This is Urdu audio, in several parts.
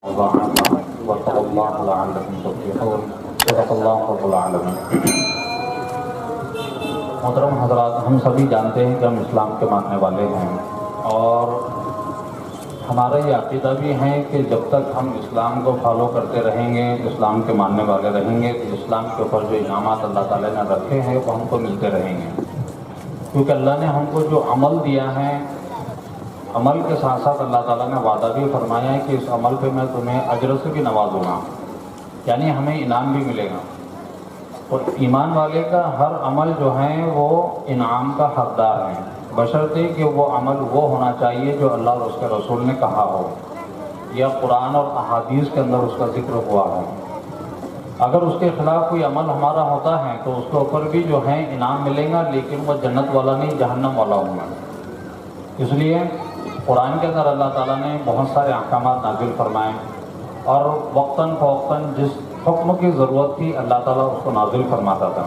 واتقوا الله لعلكم تفلحون صدق الله رب العالمین۔ محترم حضرات، ہم سبھی جانتے ہیں کہ ہم اسلام کے ماننے والے ہیں، اور ہمارا یہ عقیدہ بھی ہے کہ جب تک ہم اسلام کو فالو کرتے رہیں گے، اسلام کے ماننے والے رہیں گے، تو اسلام کے اوپر جو انعامات اللہ تعالیٰ نے رکھے ہیں وہ ہم کو ملتے رہیں گے، کیونکہ اللہ نے ہم کو جو عمل دیا ہے، عمل کے ساتھ ساتھ اللہ تعالیٰ نے وعدہ بھی فرمایا ہے کہ اس عمل پہ میں تمہیں اجر سے بھی نوازوں گا، یعنی ہمیں انعام بھی ملے گا۔ اور ایمان والے کا ہر عمل جو ہے وہ انعام کا حقدار ہے، بشرطے کہ وہ عمل وہ ہونا چاہیے جو اللہ اور اس کے رسول نے کہا ہو، یا قرآن اور احادیث کے اندر اس کا ذکر ہوا ہو۔ اگر اس کے خلاف کوئی عمل ہمارا ہوتا ہے تو اس کے اوپر بھی جو ہے انعام ملے گا، لیکن وہ جنت والا نہیں، جہنم والا ہوگا۔ اس لیے قرآن کے اندر اللہ تعالیٰ نے بہت سارے احکامات نازل فرمائے، اور وقتاً فوقتاً جس حکم کی ضرورت تھی اللہ تعالیٰ اس کو نازل فرماتا تھا،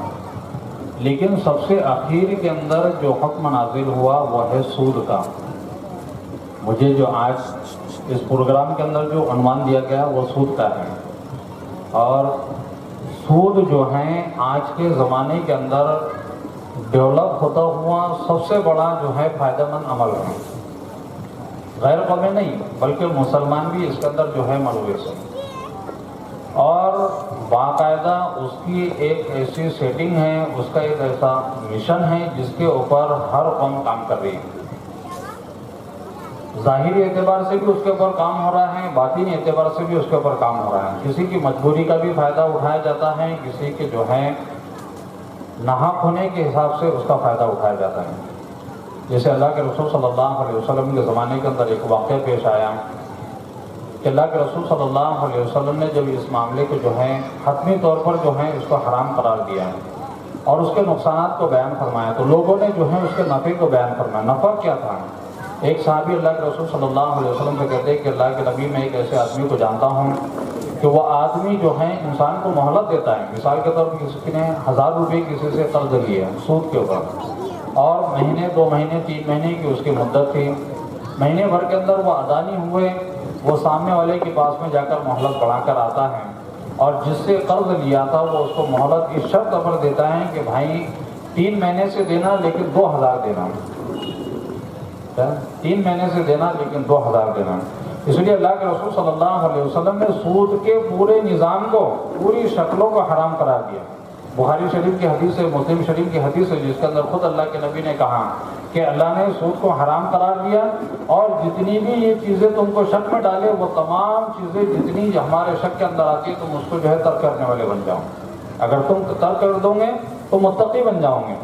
لیکن سب سے آخر کے اندر جو حکم نازل ہوا وہ ہے سود کا۔ مجھے جو آج اس پروگرام کے اندر جو عنوان دیا گیا وہ سود کا ہے، اور سود جو ہے آج کے زمانے کے اندر ڈیولپ ہوتا ہوا سب سے بڑا جو ہے فائدہ مند عمل ہے۔ غیر قومی نہیں بلکہ مسلمان بھی اس کے اندر جو ہے ملوث ہے، اور باقاعدہ اس کی ایک ایسی سیٹنگ ہے، اس کا ایک ایسا مشن ہے جس کے اوپر ہر قوم کام کر رہی ہے۔ ظاہری اعتبار سے بھی اس کے اوپر کام ہو رہا ہے، باطنی اعتبار سے بھی اس کے اوپر کام ہو رہا ہے۔ کسی کی مجبوری کا بھی فائدہ اٹھایا جاتا ہے، کسی کے جو ہے ناحق ہونے کے حساب سے اس کا فائدہ اٹھایا جاتا ہے۔ جیسے اللہ کے رسول صلی اللہ علیہ وسلم کے زمانے کے اندر ایک واقعہ پیش آیا کہ اللہ کے رسول صلی اللہ علیہ وسلم نے جب اس معاملے کو جو ہے حتمی طور پر جو ہے اس کو حرام قرار دیا اور اس کے نقصانات کو بیان فرمایا، تو لوگوں نے جو ہے اس کے نفع کو بیان فرمایا۔ نفع کیا تھا؟ ایک صحابی اللہ کے رسول صلی اللہ علیہ وسلم سے کہتے ہیں کہ اللہ کے نبی، میں ایک ایسے آدمی کو جانتا ہوں کہ وہ آدمی جو ہے انسان کو مہلت دیتا ہے، مثال کے طور پر کسی نے 1000 روپے کسی سے قرض لیے سود کے اوپر، اور مہینے 2 مہینے 3 مہینے کی اس کی مدت تھی، مہینے بھر کے اندر وہ ادا نہیں ہوئے، وہ سامنے والے کے پاس میں جا کر مہلت بڑھا کر آتا ہے، اور جس سے قرض لیا تھا وہ اس کو مہلت کی شرط پر دیتا ہے کہ بھائی 3 مہینے سے دینا لیکن 2000 دینا، 3 مہینے سے دینا لیکن 2000 دینا۔ اس لیے اللہ کے رسول صلی اللہ علیہ وسلم نے سود کے پورے نظام کو، پوری شکلوں کو حرام قرار دیا۔ بخاری شریف کی حدیث ہے، مسلم شریف کی حدیث ہے، جس کے اندر خود اللہ کے نبی نے کہا کہ اللہ نے سود کو حرام قرار دیا، اور جتنی بھی یہ چیزیں تم کو شک میں ڈالے، وہ تمام چیزیں جتنی ہمارے شک کے اندر آتی ہے تم اس کو جو ہے ترک کرنے والے بن جاؤ۔ اگر تم ترک کر دو گے تو متقی بن جاؤ گے۔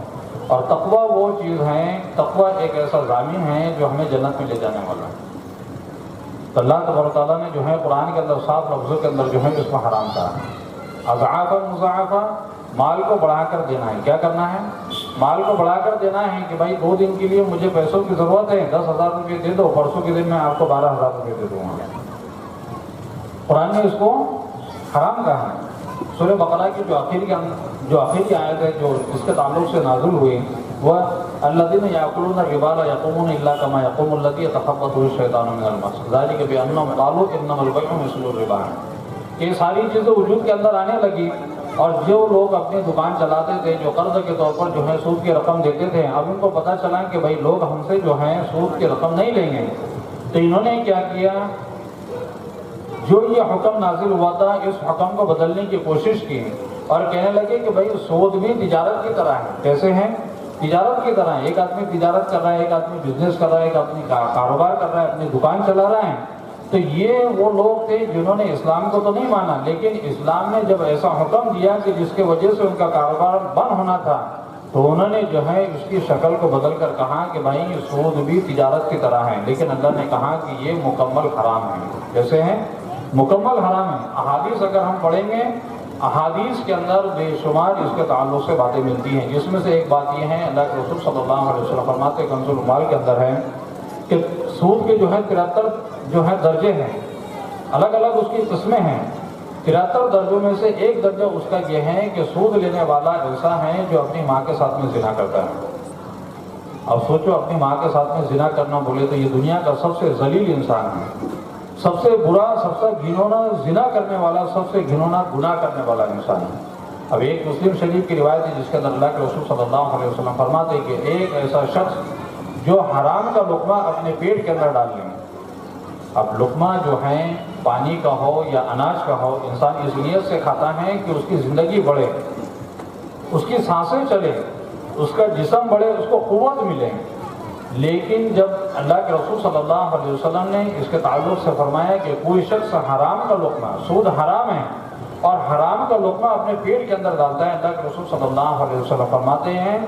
اور تقویٰ وہ چیز ہے، تقویٰ ایک ایسا ضامن ہے جو ہمیں جنت میں لے جانے والا ہے۔ تو اللہ تبارک تعالیٰ نے جو ہے قرآن کے اندر صاف لفظوں کے اندر جو ہے اس کو حرام کہا۔ اضعافا مضاعفا، مال کو بڑھا کر دینا ہے۔ کیا کرنا ہے؟ مال کو بڑھا کر دینا ہے کہ بھائی 2 دن کے لیے مجھے پیسوں کی ضرورت ہے، 10,000 روپے دے دو، پرسوں کے دن میں آپ کو 12,000 روپے دے دوں گا۔ قرآن نے اس کو حرام کہا ہے۔ سورہ بقرہ کی جو آخری آیت ہے جو اس کے تعلق سے نازل ہوئی، وہ الذین یأکلون الربا لا یقومون الا کما یقوم الذی یتخبطہ الشیطان من المس ذلک بانہم قالوا انما البیع مثل الربا۔ یہ ساری چیزیں وجود کے اندر آنے لگی، اور جو لوگ اپنی دکان چلاتے تھے، جو قرض کے طور پر جو ہے سود کی رقم دیتے تھے، اب ان کو پتہ چلا کہ بھائی لوگ ہم سے جو ہے سود کی رقم نہیں لیں گے، تو انہوں نے کیا کیا، جو یہ حکم نازل ہوا تھا اس حکم کو بدلنے کی کوشش کی، اور کہنے لگے کہ بھائی سود بھی تجارت کی طرح ہے۔ کیسے ہیں؟ تجارت کی طرح ہے۔ ایک آدمی تجارت کر رہا ہے، ایک آدمی بزنس کر رہا ہے، ایک آدمی کاروبار کر رہا ہے، اپنی دکان چلا رہا ہے۔ تو یہ وہ لوگ تھے جنہوں نے اسلام کو تو نہیں مانا، لیکن اسلام نے جب ایسا حکم دیا کہ جس کے وجہ سے ان کا کاروبار بند ہونا تھا، تو انہوں نے جو ہے اس کی شکل کو بدل کر کہا کہ بھائی سود بھی تجارت کی طرح ہے، لیکن اللہ نے کہا کہ یہ مکمل حرام ہے۔ کیسے ہیں؟ مکمل حرام ہے۔ احادیث اگر ہم پڑھیں گے، احادیث کے اندر بے شمار اس کے تعلق سے باتیں ملتی ہیں، جس میں سے ایک بات یہ ہے، اللہ کے رسول صلی اللہ علیہ وسلم فرماتے ہیں کنز المال کے اندر ہے کہ سود کے جو ہے 73 جو ہے درجے ہیں، الگ الگ اس کی قسمیں ہیں۔ 73 درجوں میں سے ایک درجہ اس کا یہ ہے کہ سود لینے والا ایسا ہے جو اپنی ماں کے ساتھ میں زنا کرتا ہے۔ اب سوچو، اپنی ماں کے ساتھ میں زنا کرنا بولے تو یہ دنیا کا سب سے ذلیل انسان ہے۔ سب سے برا، سب سے گھنونا زنا کرنے والا، سب سے گھنونا گناہ کرنے والا انسان ہے۔ اب ایک مسلم شریف کی روایت ہے جس کے اندر اللہ کے رسول صلی اللہ علیہ وسلم فرماتے ہیں کہ ایک ایسا شخص جو حرام کا لقمہ اپنے پیٹ کے اندر ڈال لیں۔ اب لقمہ جو ہے پانی کا ہو یا اناج کا ہو، انسان اس نیت سے کھاتا ہے کہ اس کی زندگی بڑھے، اس کی سانسیں چلے، اس کا جسم بڑھے، اس کو قوت ملے۔ لیکن جب اللہ کے رسول صلی اللہ علیہ وسلم نے اس کے تعلق سے فرمایا کہ کوئی شخص حرام کا لقمہ، سود حرام ہے، اور حرام کا لقمہ اپنے پیٹ کے اندر ڈالتا ہے، اللہ کے رسول صلی اللہ علیہ وسلم فرماتے ہیں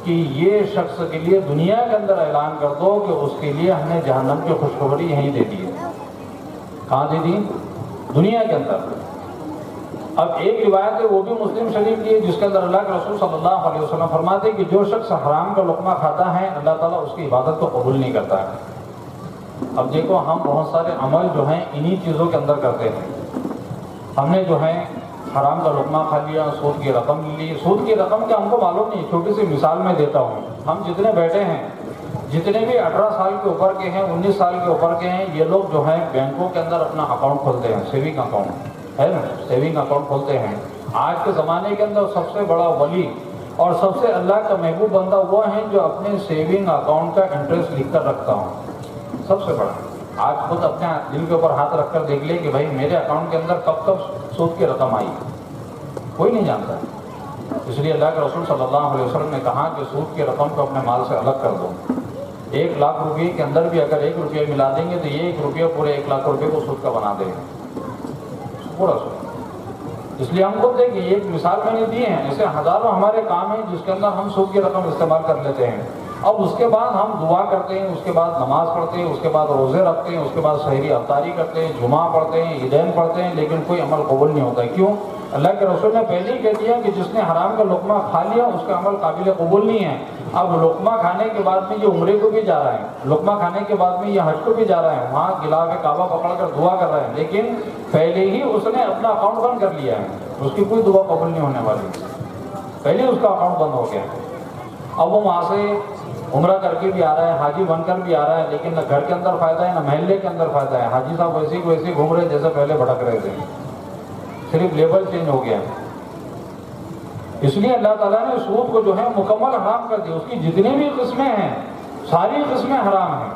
کہ یہ شخص کے لیے دنیا کے اندر اعلان کر دو کہ اس کے لیے ہم نے جہنم کی خوشخبری یہیں دے دی ہے۔ کہاں دے دی؟ دنیا کے اندر۔ اب ایک روایت ہے وہ بھی مسلم شریف کی ہے جس کے اندر اللہ کے رسول صلی اللہ علیہ وسلم فرماتے ہیں کہ جو شخص حرام کا لقمہ کھاتا ہے اللہ تعالیٰ اس کی عبادت کو قبول نہیں کرتا ہے۔ اب دیکھو ہم بہت سارے عمل جو ہیں انہی چیزوں کے اندر کرتے ہیں۔ ہم نے جو ہے حرام کا لقمہ کھا لیا، سود کی رقم لی۔ سود کی رقم کا ہم کو معلوم نہیں، چھوٹی سی مثال میں دیتا ہوں۔ ہم جتنے بیٹھے ہیں، جتنے بھی 18 سال کے اوپر کے ہیں، 19 سال کے اوپر کے ہیں، یہ لوگ جو ہیں بینکوں کے اندر اپنا اکاؤنٹ کھولتے ہیں، سیونگ اکاؤنٹ ہے نا، سیونگ اکاؤنٹ کھولتے ہیں۔ آج کے زمانے کے اندر سب سے بڑا ولی اور سب سے اللہ کا محبوب بندہ وہ ہیں جو اپنے سیونگ اکاؤنٹ کا انٹرسٹ لکھ کر رکھتا ہوں، سب سے بڑا۔ آج خود اپنے دل کے اوپر ہاتھ رکھ کر دیکھ لے کہ بھائی میرے اکاؤنٹ کے اندر کب کب سود کی رقم آئی، کوئی نہیں جانتا۔ اس لیے اللہ کے رسول صلی اللہ علیہ وسلم نے کہا کہ سود کی رقم کو اپنے مال سے الگ کر دو۔ 1 لاکھ روپے کے اندر بھی اگر 1 روپیہ ملا دیں گے تو یہ 1 روپیہ پورے 1 لاکھ روپے کو سود کا بنا دے گا، پورا سود۔ اس لیے ہم خود دیکھیں، ایک مثال میں نے دی ہے، ایسے ہزاروں ہمارے کام ہیں جس کے اندر ہم سود کی رقم استعمال کر لیتے ہیں۔ اب اس کے بعد ہم دعا کرتے ہیں، اس کے بعد نماز پڑھتے ہیں، اس کے بعد روزے رکھتے ہیں، اس کے بعد سحری افطاری کرتے ہیں، جمعہ پڑھتے ہیں، عیدین پڑھتے ہیں، لیکن کوئی عمل قبول نہیں ہوتا ہے۔ کیوں؟ اللہ کے رسول نے پہلے ہی کہہ دیا کہ جس نے حرام کا لقمہ کھا لیا اس کا عمل قابل قبول نہیں ہے۔ اب لقمہ کھانے کے بعد میں یہ عمرے کو بھی جا رہا ہے، لقمہ کھانے کے بعد میں یہ حج کو بھی جا رہا ہے، وہاں غلاف کعبہ پکڑ کر دعا کر رہا ہے، لیکن پہلے ہی اس نے اپنا اکاؤنٹ بند کر لیا ہے، اس کی کوئی دعا قبول نہیں ہونے والی، پہلے اس کا اکاؤنٹ بند ہو گیا۔ اب وہ وہاں سے عمرہ کر کے بھی آ رہا ہے، حاجی بن کر بھی آ رہا ہے، لیکن نہ گھر کے اندر فائدہ ہے نہ محلے کے اندر فائدہ ہے۔ حاجی صاحب ویسے ہی ویسے گھوم رہے جیسے پہلے بھٹک رہے تھے، صرف لیبل چینج ہو گیا۔ اس لیے اللہ تعالیٰ نے سود کو جو ہے مکمل حرام کر دیا، اس کی جتنی بھی قسمیں ہیں ساری قسمیں حرام ہیں۔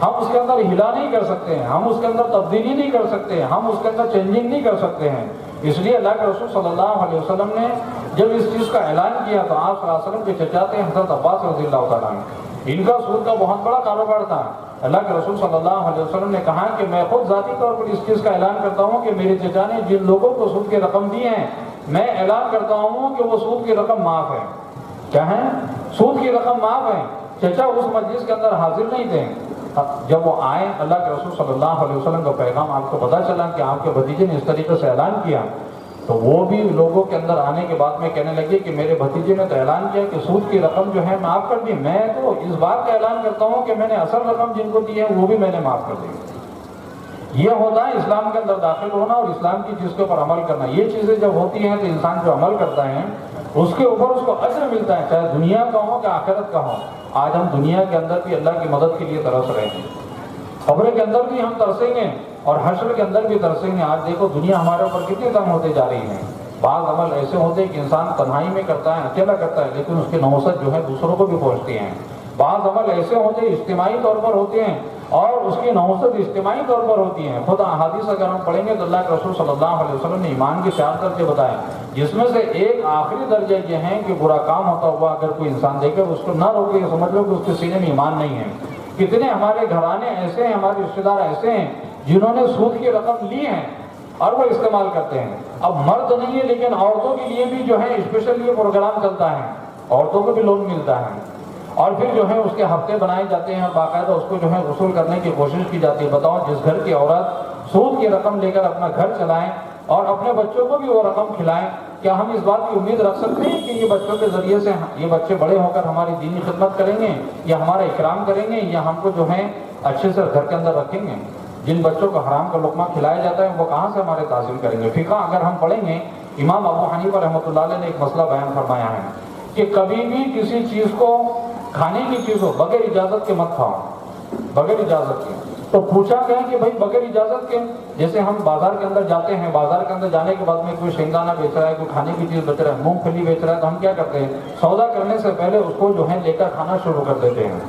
ہم اس کے اندر ہلا نہیں کر سکتے ہیں، ہم اس کے اندر تبدیلی نہیں کر سکتے ہیں، ہم اس کے اندر چینجنگ نہیں کر سکتے ہیں۔ اس لیے اللہ کے رسول صلی اللہ علیہ وسلم نے جب اس چیز کا اعلان کیا تو آپ صلی اللہ علیہ وسلم کے چچا تھے حضرت عباس رضی اللہ تعالیٰ عنہ، ان کا سود کا بہت بڑا کاروبار تھا۔ اللہ کے رسول صلی اللہ علیہ وسلم نے کہا کہ میں خود ذاتی طور پر اس چیز کا اعلان کرتا ہوں کہ میرے چچا نے جن لوگوں کو سود کی رقم دی ہے، میں اعلان کرتا ہوں کہ وہ سود کی رقم معاف ہے۔ کیا ہے؟ سود کی رقم معاف ہے۔ چچا اس مجلس کے اندر حاضر نہیں تھے، جب وہ آئے اللہ کے رسول صلی اللہ علیہ وسلم کا پیغام آپ کو پتہ چلا کہ آپ کے بھتیجے نے اس طریقے سے اعلان کیا، تو وہ بھی لوگوں کے اندر آنے کے بعد میں کہنے لگے کہ میرے بھتیجے نے تو اعلان کیا کہ سود کی رقم جو ہے معاف کر دی، میں تو اس بات کا اعلان کرتا ہوں کہ میں نے اصل رقم جن کو دی ہے وہ بھی میں نے معاف کر دی۔ یہ ہوتا ہے اسلام کے اندر داخل ہونا اور اسلام کی چیز کے اوپر عمل کرنا۔ یہ چیزیں جب ہوتی ہیں تو انسان جو عمل کرتا ہے اس کے اوپر اس کو اجر ملتا ہے، چاہے دنیا کا ہو کہ آخرت کا ہو۔ آج ہم دنیا کے اندر بھی اللہ کی مدد کے لیے ترس رہے ہیں، قبر کے اندر بھی ہم ترسیں گے اور حشر کے اندر بھی ترسیں گے۔ آج دیکھو دنیا ہمارے اوپر کتنی تنگ ہوتے جا رہی ہے۔ بعض عمل ایسے ہوتے ہیں کہ انسان تنہائی میں کرتا ہے، اکیلا کرتا ہے، لیکن اس کی نوست جو ہے دوسروں کو بھی پہنچتی ہیں۔ بعض عمل ایسے ہوتے ہیں اجتماعی طور پر ہوتے ہیں اور اس کی نوست اجتماعی طور پر ہوتی ہیں۔ خود احادیث اگر ہم پڑھیں گے تو اللہ کے رسول صلی اللہ علیہ وسلم نے ایمان کے 4 درجے بتائے، جس میں سے ایک آخری درجہ یہ ہے کہ برا کام ہوتا ہوا اگر کوئی انسان دیکھے اس کو نہ روکے، سمجھ لو کہ اس کے سینے میں ایمان نہیں ہے۔ کتنے ہمارے گھرانے ایسے ہیں، ہمارے رشتے دار ایسے ہیں جنہوں نے سود کی رقم لی ہے اور وہ استعمال کرتے ہیں۔ اب مرد نہیں ہے لیکن عورتوں کے لیے بھی جو ہے اسپیشل یہ پروگرام چلتا ہے، عورتوں کو بھی لون ملتا ہے اور پھر جو ہے اس کے ہفتے بنائے جاتے ہیں اور باقاعدہ اس کو جو ہے وصول کرنے کی کوشش کی جاتی ہے۔ بتاؤ جس گھر کی عورت سود کی رقم لے کر اپنا گھر چلائیں اور اپنے بچوں کو بھی وہ رقم کھلائیں، کیا ہم اس بات کی امید رکھ سکتے ہیں کہ یہ بچوں کے ذریعے سے یہ بچے بڑے ہو کر ہماری دینی خدمت کریں گے یا ہمارا اکرام کریں گے یا ہم کو جو ہے اچھے سے گھر کے اندر رکھیں گے؟ جن بچوں کو حرام کا لقمہ کھلایا جاتا ہے وہ کہاں سے ہمارے تعظیم کریں گے؟ فقہ اگر ہم پڑھیں گے، امام ابو حنیفہ رحمۃ اللہ علیہ نے ایک مسئلہ بیان فرمایا ہے کہ کبھی بھی کسی چیز کو کھانے کی چیز ہو بغیر اجازت کے مت کھاؤ، بغیر اجازت کے۔ تو پوچھا گیا کہ بھائی بغیر اجازت کے، جیسے ہم بازار کے اندر جاتے ہیں، بازار کے اندر جانے کے بعد میں کوئی شنگدانہ بیچ رہا ہے، کوئی کھانے کی چیز بیچ رہا ہے، مونگ پھلی بیچ رہا ہے، تو ہم کیا کرتے ہیں؟ سودا کرنے سے پہلے اس کو جو ہے لے کر کھانا شروع کر دیتے ہیں۔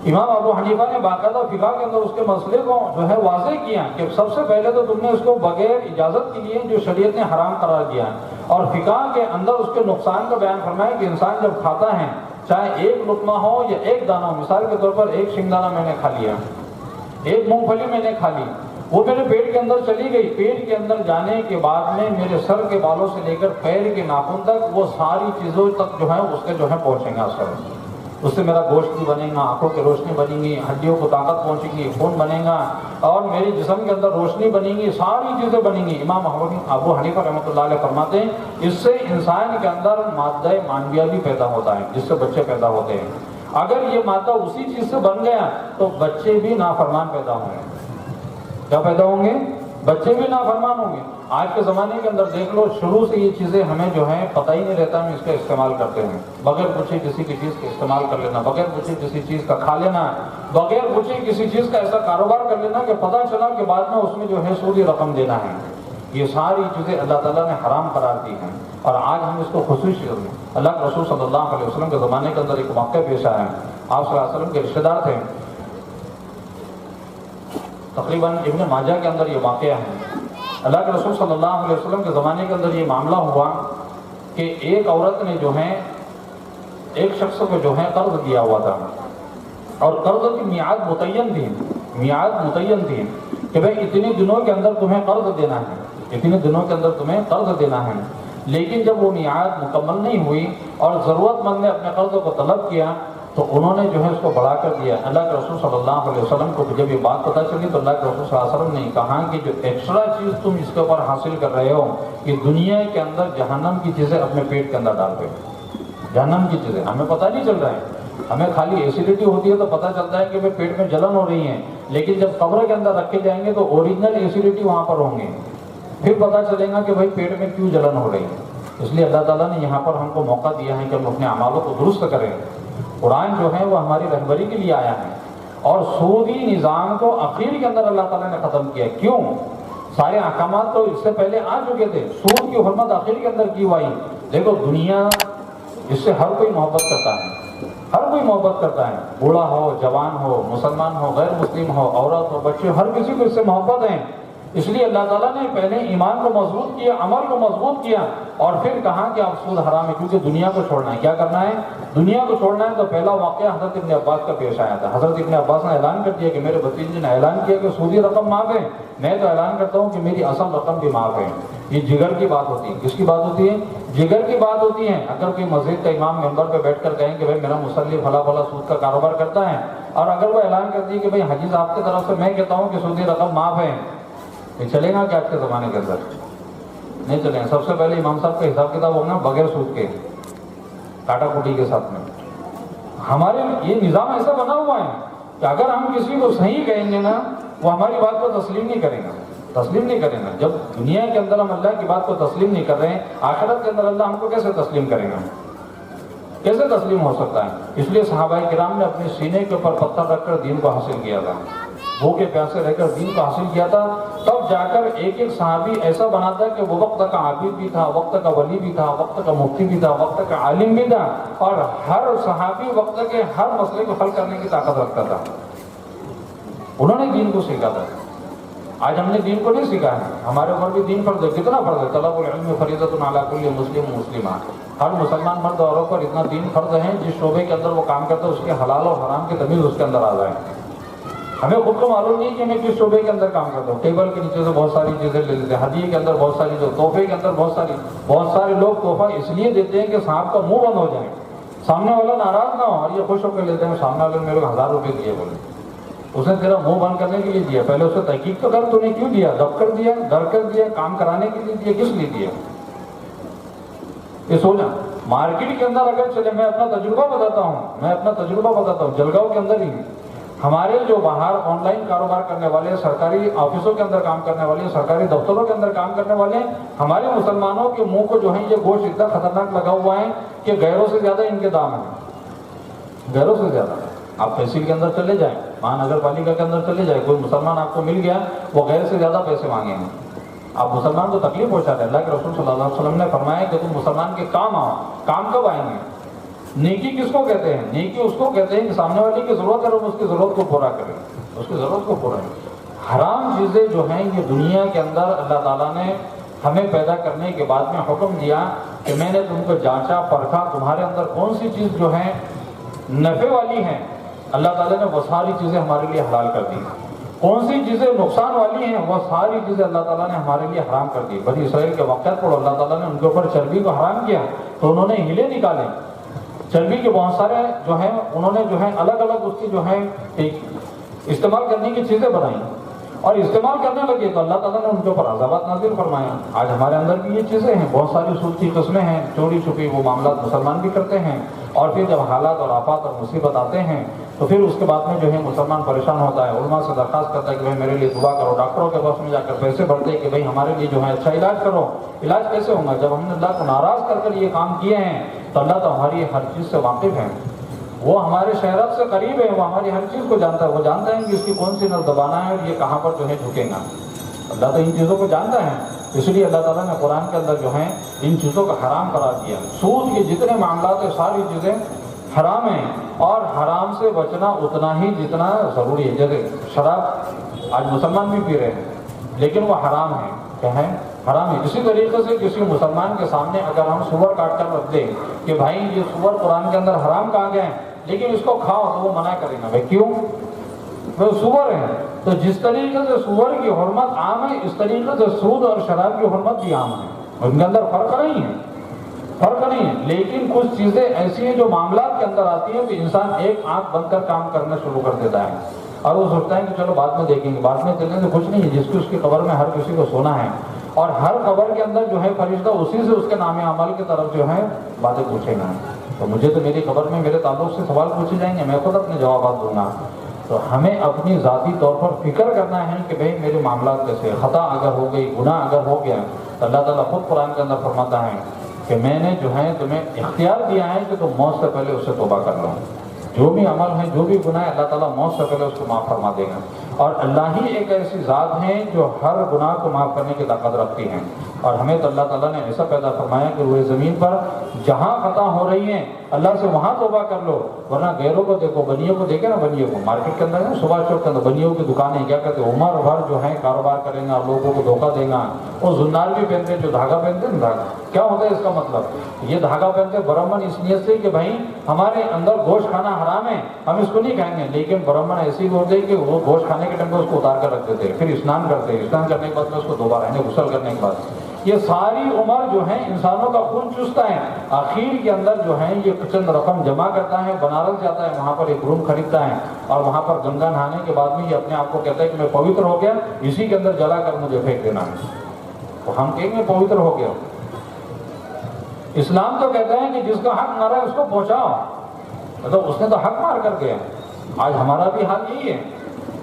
امام ابو حنیفہ نے باقاعدہ فقہ کے اندر اس کے مسئلے کو جو ہے واضح کیا کہ سب سے پہلے تو تم نے اس کو بغیر اجازت کے لیے جو شریعت نے حرام قرار دیا ہے، اور فقہ کے اندر اس کے نقصان کا بیان فرمایا کہ انسان جب کھاتا ہے، چاہے ایک لقمہ ہو یا ایک دانہ ہو، مثال کے طور پر ایک شنگدانہ میں نے کھا لیا، ایک مونگ پھلی میں نے کھا لی، وہ میرے پیٹ کے اندر چلی گئی، پیٹ کے اندر جانے کے بعد میں میرے سر کے بالوں سے لے کر پیر کے ناخن تک وہ ساری چیزوں تک جو ہے اس کے جو ہے پہنچیں گا اثر، اس سے میرا گوشت بھی بنے گا، آنکھوں کی روشنی بنے گی، ہڈیوں کو طاقت پہنچے گی، خون بنے گا، اور میرے جسم کے اندر روشنی بنے گی، ساری چیزیں بنیں گی۔ امام ابو حنیفہ رحمۃ اللہ علیہ فرماتے ہیں اس سے انسان کے اندر مادہ مانویہ بھی پیدا ہوتا ہے، جس سے بچے پیدا ہوتے ہیں۔ اگر یہ مادہ اسی چیز سے بن گیا تو بچے بھی نافرمان پیدا ہوں گے۔ کیا پیدا ہوں گے؟ بچے بھی نافرمان ہوں گے۔ آج کے زمانے کے اندر دیکھ لو، شروع سے یہ چیزیں ہمیں جو ہے پتہ ہی نہیں رہتا، ہم اس کا استعمال کرتے ہیں، بغیر پوچھے کسی کی چیز کا استعمال کر لینا، بغیر پوچھے کسی چیز کا کھا لینا، بغیر پوچھے کسی چیز کا ایسا کاروبار کر لینا کہ پتہ چلا کہ بعد میں اس میں جو ہے سودی رقم دینا ہے۔ یہ ساری چیزیں اللہ تعالیٰ نے حرام قرار دی ہیں، اور آج ہم اس کو خصوصی اللہ کے رسول صلی اللہ علیہ وسلم کے زمانے کے اندر ایک واقعہ پیش آیا ہے۔ آپ صلی اللہ علیہ وسلم کے رشتہ دار تھے، تقریباً ابن ماجہ کے اندر یہ واقعہ ہے۔ اللہ کے رسول صلی اللہ علیہ وسلم کے زمانے کے اندر یہ معاملہ ہوا کہ ایک عورت نے جو ہے ایک شخص کو جو ہے قرض دیا ہوا تھا، اور قرض کی میعاد متعین تھی کہ بھئی اتنے دنوں کے اندر تمہیں قرض دینا ہے، اتنے دنوں کے اندر تمہیں قرض دینا ہے۔ لیکن جب وہ میعاد مکمل نہیں ہوئی اور ضرورت مند نے اپنے قرض کو طلب کیا تو انہوں نے جو ہے اس کو بڑھا کر دیا۔ اللہ کے رسول صلی اللہ علیہ وسلم کو جب یہ بات پتہ چلی تو اللہ کے رسول صلی اللہ علیہ وسلم نے کہا کہ جو ایکسٹرا چیز تم اس کے اوپر حاصل کر رہے ہو، یہ دنیا کے اندر جہنم کی چیزیں اپنے پیٹ کے اندر ڈال دو۔ جہنم کی چیزیں ہمیں پتہ نہیں چل رہا ہے، ہمیں خالی ایسیڈیٹی ہوتی ہے تو پتہ چلتا ہے کہ بھئی پیٹ میں جلن ہو رہی ہے، لیکن جب قبر کے اندر رکھے جائیں گے تو اوریجنل ایسیڈیٹی وہاں پر ہوں گے، پھر پتہ چلے گا کہ بھئی پیٹ میں کیوں جلن ہو رہی ہے۔ اس لیے اللہ تعالیٰ نے یہاں پر ہم کو موقع دیا ہے کہ ہم اپنے اعمالوں کو درست کریں۔ قرآن جو ہے وہ ہماری رہبری کے لیے آیا ہے، اور سودی نظام کو اخیر کے اندر اللہ تعالیٰ نے ختم کیا۔ کیوں؟ سارے احکامات تو اس سے پہلے آ چکے تھے، سود کی حرمت آخر کے اندر کی ہوئی۔ دیکھو دنیا اس سے ہر کوئی محبت کرتا ہے، ہر کوئی محبت کرتا ہے، بوڑھا ہو، جوان ہو، مسلمان ہو، غیر مسلم ہو، عورت ہو، بچے، ہر کسی کو اس سے محبت ہے۔ اس لیے اللہ تعالیٰ نے پہلے ایمان کو مضبوط کیا، عمل کو مضبوط کیا، اور پھر کہا کہ اب سود حرام ہے، کیونکہ دنیا کو چھوڑنا ہے۔ کیا کرنا ہے؟ دنیا کو چھوڑنا ہے۔ تو پہلا واقعہ حضرت ابن عباس کا پیش آیا تھا۔ حضرت ابن عباس نے اعلان کر دیا کہ میرے بھتیجے نے اعلان کیا کہ سودی رقم معاف ہے، میں تو اعلان کرتا ہوں کہ میری اصل رقم بھی معاف ہے۔ یہ جگر کی بات ہوتی ہے۔ کس کی بات ہوتی ہے؟ جگر کی بات ہوتی ہے۔ اگر کوئی مسجد کا امام ممبر پہ بیٹھ کر کہیں کہ بھائی میرا مصلی فلاں فلاں سود کا کاروبار کرتا ہے، اور اگر وہ اعلان کر دی کہ بھائی حجی صاحب کی طرف سے میں کہتا ہوں کہ سودی رقم معاف ہے، یہ چلے گا کہ آج کے زمانے کے اندر نہیں چلے گا۔ سب سے پہلے امام صاحب کا حساب کتاب ہوگا بغیر سود کے، کاٹا کوٹی کے ساتھ میں۔ ہمارے یہ نظام ایسا بنا ہوا ہے کہ اگر ہم کسی کو صحیح کہیں گے نا، وہ ہماری بات کو تسلیم نہیں کرے گا۔ جب دنیا کے اندر ہم اللہ کی بات کو تسلیم نہیں کر رہے ہیں، آخرت کے اندر اللہ ہم کو کیسے تسلیم کرے گا؟ کیسے تسلیم ہو سکتا ہے؟ اس لیے صحابہ کرام نے اپنے سینے کے اوپر پتھر رکھ کر دین کو حاصل کیا تھا، بھوکے پیاسے رہ کر دین کو حاصل کیا تھا۔ تب جا کر ایک ایک صحابی ایسا بنا تھا کہ وہ وقت کا عابد بھی تھا، وقت کا ولی بھی تھا، وقت کا مفتی بھی تھا، وقت کا عالم بھی تھا، اور ہر صحابی وقت کے ہر مسئلے کو حل کرنے کی طاقت رکھتا تھا۔ انہوں نے دین کو سیکھا تھا۔ آج ہم نے دین کو نہیں سیکھا ہے، ہمارے اوپر بھی دین فرض ہے۔ کتنا فرض ہے؟ طلب العلم فریضۃ علی کل مسلم مسلمہ، ہر مسلمان مرد اور عورت پر اتنا دین فرض ہے، جس شعبے کے اندر وہ کام کرتا ہے اس کے حلال اور حرام کی تمیز اس کے اندر آ جائے۔ ہمیں خود کو معلوم نہیں کہ میں کس شعبے کے اندر کام کرتا ہوں۔ ٹیبل کے نیچے سے بہت ساری چیزیں لے لیتے ہیں، ہدیے کے اندر بہت ساری، جو تحفے کے اندر بہت سارے لوگ تحفہ اس لیے دیتے ہیں کہ صاحب کا منہ بند ہو جائے، سامنے والا ناراض نہ ہو، اور یہ خوش ہو کے لیتے ہیں سامنے والے نے میرے کو 1000 روپے دیے، بولے اس نے تیرا منہ بند کرنے کے لیے دیا، پہلے اسے تحقیق تو کر، تو نے کیوں دیا؟ دب کر دیا، ڈر کر دیا، کام کرانے کے لیے دیا، کس لیے دیا؟ یہ سوچا۔ مارکیٹ کے اندر اگر چلے، میں اپنا تجربہ بتاتا ہوں، جلگاؤں کے اندر ہی ہمارے جو باہر آن لائن کاروبار کرنے والے، سرکاری آفسوں کے اندر کام کرنے والے، سرکاری دفتروں کے اندر کام کرنے والے، ہمارے مسلمانوں کے منہ کو جو ہے یہ گوشت اتنا خطرناک لگا ہوا ہے کہ غیروں سے زیادہ ان کے دام ہیں، غیروں سے زیادہ۔ آپ تحصیل کے اندر چلے جائیں، وہاں نگر پالیکا کے اندر چلے جائے، کوئی مسلمان آپ کو مل گیا وہ غیر سے زیادہ پیسے مانگے ہیں، آپ مسلمان کو تکلیف پہنچا رہے ہیں۔ اللہ کے رسول صلی اللہ علیہ وسلم نے فرمایا کہ تم مسلمان کے کام آؤ، کام کب آئیں گے؟ نیکی کس کو کہتے ہیں؟ نیکی اس کو کہتے ہیں کہ سامنے والی کی ضرورت ہے اور اس کی ضرورت کو پورا کرے، اس کی ضرورت کو پورا کرے۔ حرام چیزیں جو ہیں یہ دنیا کے اندر اللہ تعالیٰ نے ہمیں پیدا کرنے کے بعد میں حکم دیا کہ میں نے تم کو جانچا پرکھا، تمہارے اندر کون سی چیز جو ہے نفع والی ہے، اللہ تعالیٰ نے وہ ساری چیزیں ہمارے لیے حلال کر دی، کون سی چیزیں نقصان والی ہیں وہ ساری چیزیں اللہ تعالیٰ نے ہمارے لیے حرام کر دی۔ بنی اسرائیل کے واقعات پر اللہ تعالیٰ نے ان کے اوپر چربی کو حرام کیا تو انہوں نے ہلے نکالے، چربی کے بہت سارے جو ہیں انہوں نے جو ہے الگ الگ اس کی جو ہے استعمال کرنے کی چیزیں بنائیں اور استعمال کرنے لگے تو اللہ تعالیٰ نے ان کے اوپر عذابات نازل فرمایا۔ آج ہمارے اندر بھی یہ چیزیں ہیں، بہت ساری صورتی قسمیں ہیں، چوری چھپی وہ معاملات مسلمان بھی کرتے ہیں، اور پھر جب حالات اور آفات اور مصیبت آتے ہیں تو پھر اس کے بعد میں جو ہے مسلمان پریشان ہوتا ہے، علماء سے درخواست کرتا ہے کہ بھائی میرے لیے دعا کرو، ڈاکٹروں کے پاس میں جا کر پیسے بھرتے کہ بھائی ہمارے لیے جو ہے اچھا علاج کرو۔ علاج کیسے ہوگا؟ جب ہم نے اللہ کو ناراض کر کر یہ کام کیے ہیں تو اللہ تو ہماری ہر چیز سے واقف ہے، وہ ہمارے شہرت سے قریب ہے، وہ ہماری ہر چیز کو جانتا ہے، وہ جانتا ہے کہ اس کی کون سی نس دبانا ہے اور یہ کہاں پر جو ہے جھکے گا۔ اللہ تو ان چیزوں کو جانتا ہے، اس لیے اللہ تعالیٰ نے قرآن کے اندر جو ہے ان چیزوں کو حرام قرار دیا۔ سود کے جتنے معاملات ہیں ساری چیزیں حرام ہیں اور حرام سے بچنا اتنا ہی جتنا ضروری ہے۔ جیسے شراب آج مسلمان بھی پی رہے ہیں لیکن وہ حرام ہے، کیا ہے؟ حرام ہے۔ اسی طریقے سے کسی مسلمان کے سامنے اگر ہم سور کاٹ کر رکھ دیں کہ بھائی یہ سور قرآن کے اندر حرام کہا گیا ہے لیکن اس کو کھاؤ تو وہ منع کرے گا، بھائی کیوں؟ وہ سور ہے۔ تو جس طریقے سے سور کی حرمت عام ہے اس طریقے سے سود اور شراب کی حرمت بھی عام ہے، ان کے اندر فرق نہیں ہے، فرق نہیں ہے۔ لیکن کچھ چیزیں ایسی ہیں جو معاملات کے اندر آتی ہیں کہ انسان ایک آنکھ بند کر کام کرنا شروع کر دیتا ہے اور وہ سوچتا ہے کہ چلو بعد میں دیکھیں گے، بعد میں چلنے سے کچھ نہیں ہے۔ جس کی اس کی قبر میں ہر کسی کو سونا ہے اور ہر قبر کے اندر جو ہے فرشتہ اسی سے اس کے نام عمل کی طرف جو ہے باتیں پوچھے گا۔ تو مجھے تو میری قبر میں میرے تعلق سے سوال پوچھے جائیں گے، میں خود اپنے جوابات دوں گا۔ تو ہمیں اپنی ذاتی طور پر فکر کرنا ہے کہ بھئی میرے معاملات کیسے، خطا اگر ہو گئی، گناہ اگر ہو گیا تو اللہ تعالیٰ خود قرآن کے اندر فرماتا ہے کہ میں نے جو ہے تمہیں اختیار دیا ہے کہ تم موت سے پہلے اس سے توبہ کر لو۔ جو بھی عمل ہے، جو بھی گناہ ہے، اللہ تعالیٰ موت سے پہلے اس کو معاف فرما دے گا۔ اور اللہ ہی ایک ایسی ذات ہے جو ہر گناہ کو معاف کرنے کی طاقت رکھتی ہے، اور ہمیں تو اللہ تعالیٰ نے ایسا پیدا فرمایا کہ روئے زمین پر جہاں خطا ہو رہی ہیں اللہ سے وہاں توبہ کر لو، ورنہ غیروں کو دیکھو، بنیوں کو دیکھے نا، بنیوں کو مارکیٹ کے اندر ہے، صبح چوک کے اندر بنیوں کی دکانیں کیا کہتے ہیں، عمر بھر جو ہے کاروبار کریں گا، لوگوں کو دھوکہ دے گا۔ وہ زنار بھی پہنتے ہیں، جو دھاگا پہنتے ہیں نا، دھاگا کیا ہوتا ہے اس کا مطلب؟ یہ دھاگا پہنتے برہمن اس نیت سے کہ بھائی ہمارے اندر گوشت کھانا حرام ہے، ہم اس کو نہیں کھائیں گے، لیکن برہمن ایسی ہوتے ہیں کہ وہ گوشت کھانے کے ٹائم پہ اس کو اتار کر رکھ دیتے ہیں، پھر اسنان کرتے ہیں، اسنان کرنے کے بعد میں اس کو دوبارہ غسل کرنے کے بعد یہ ساری عمر جو ہے انسانوں کا خون چوستا ہے، آخر کے اندر جو ہے یہ چند رقم جمع کرتا ہے، بنارس جاتا ہے، وہاں پر ایک روم خریدتا ہے اور وہاں پر گنگا نہانے کے بعد میں یہ اپنے آپ کو کہتا ہے کہ میں پوتر ہو گیا، اسی کے اندر جلا کر مجھے پھینک دینا ہے، تو ہم کہیں گے پوتر ہو گیا۔ اسلام تو کہتا ہے کہ جس کا حق مارا ہے اس کو پہنچاؤ، مطلب اس نے تو حق مار کر گیا۔ آج ہمارا بھی حال یہی ہے،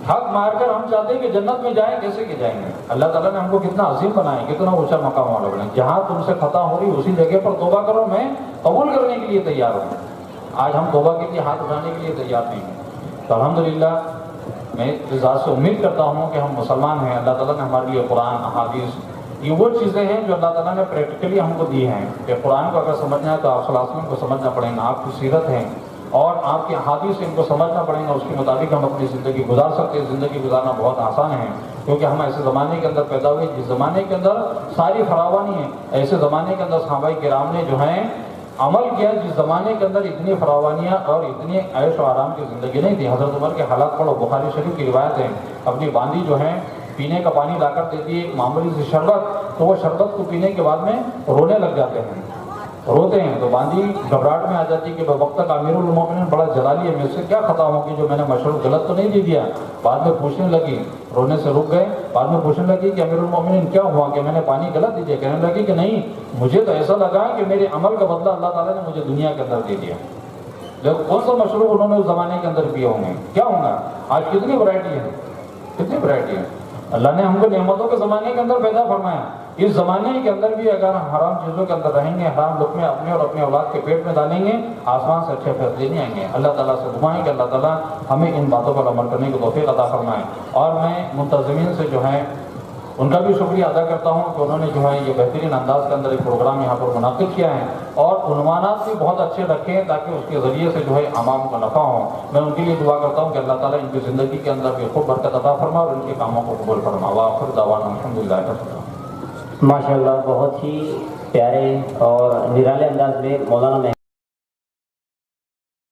حق مار کر ہم چاہتے ہیں کہ جنت میں جائیں، کیسے کہ جائیں گے؟ اللہ تعالیٰ نے ہم کو کتنا عظیم بنایا، کتنا اونچا مقام والا بنایا، جہاں تم سے خطا ہو رہی اسی جگہ پر توبہ کرو، میں قبول کرنے کے لیے تیار ہوں۔ آج ہم توبہ کے لیے ہاتھ اٹھانے کے لیے تیار نہیں ہیں۔ تو الحمدللہ میں اس ذات سے امید کرتا ہوں کہ ہم مسلمان ہیں، اللہ تعالیٰ نے ہمارے لیے قرآن، احادیث، یہ وہ چیزیں ہیں جو اللہ تعالیٰ نے پریکٹیکلی ہم کو دی ہیں کہ قرآن کو اگر سمجھنا ہے تو آپ صلی اللہ علیہ وسلم کو سمجھنا پڑے گا، آپ کی سیرت ہے اور آپ کی احادیث ان کو سمجھنا پڑے گا، اس کے مطابق ہم اپنی زندگی گزار سکتے ہیں۔ زندگی گزارنا بہت آسان ہے کیونکہ ہم ایسے زمانے کے اندر پیدا ہوئے جس زمانے کے اندر ساری فراوانی ہے، ایسے زمانے کے اندر صحابہ کرام نے جو ہیں عمل کیا جس زمانے کے اندر اتنی فراوانیاں اور اتنی عیش و آرام کی زندگی نہیں تھی۔ حضرت عمر کے حالات پڑھو، بخاری شریف کی روایت ہے، اپنی باندی جو ہے پینے کا پانی لا کر دیتی ہے، معمولی سی شربت، تو وہ شربت کو پینے کے بعد میں رونے لگ جاتے ہیں، روتے ہیں، تو باندی گھبراہٹ میں آ جاتی کہ وقت تک امیر المومنین بڑا جلالی ہے، مجھ سے کیا خطا ہوگی جو میں نے مشروب غلط تو نہیں دے دیا۔ بعد میں پوچھنے لگی، رونے سے رک گئے، بعد میں پوچھنے لگی کہ امیر المومنین کیا ہوا کہ میں نے پانی غلط دے دیا؟ کہنے لگی کہ نہیں، مجھے تو ایسا لگا کہ میرے عمل کا بدلہ اللہ تعالیٰ نے مجھے دنیا کے اندر دے دیا۔ لیکن کون سا مشروب انہوں نے اس زمانے کے اندر پیے ہوں گے؟ کیا ہوں گا؟ آج کتنی ورائٹی ہے، کتنی ورائٹی ہے۔ اللہ نے ہم کو نعمتوں کے زمانے کے اندر پیدا فرمایا، اس زمانے کے اندر بھی اگر ہم حرام چیزوں کے اندر رہیں گے، حرام لقمے اپنے اور اپنے اولاد کے پیٹ میں ڈالیں گے، آسمان سے اچھے فیصلے نہیں آئیں گے۔ اللہ تعالیٰ سے دعائیں کہ اللہ تعالیٰ ہمیں ان باتوں پر عمل کرنے کی توفیق عطا فرمائے۔ اور میں منتظمین سے جو ہے ان کا بھی شکریہ ادا کرتا ہوں کہ انہوں نے جو ہے یہ بہترین انداز کے اندر ایک پروگرام یہاں پر منعقد کیا ہے، اور عنوانات بھی بہت اچھے رکھے ہیں تاکہ اس کے ذریعے سے جو ہے عوام کو نفع ہو۔ میں ان کے لیے دعا کرتا ہوں کہ اللہ تعالیٰ ان کی زندگی کے اندر بھی خوب برکت عطا فرما اور ان کے کاموں کو قبول فرما۔ وآخر دعوانا الحمدللہ رب العالمین۔ ماشاء اللہ، بہت ہی پیارے اور نرالے انداز میں مولانا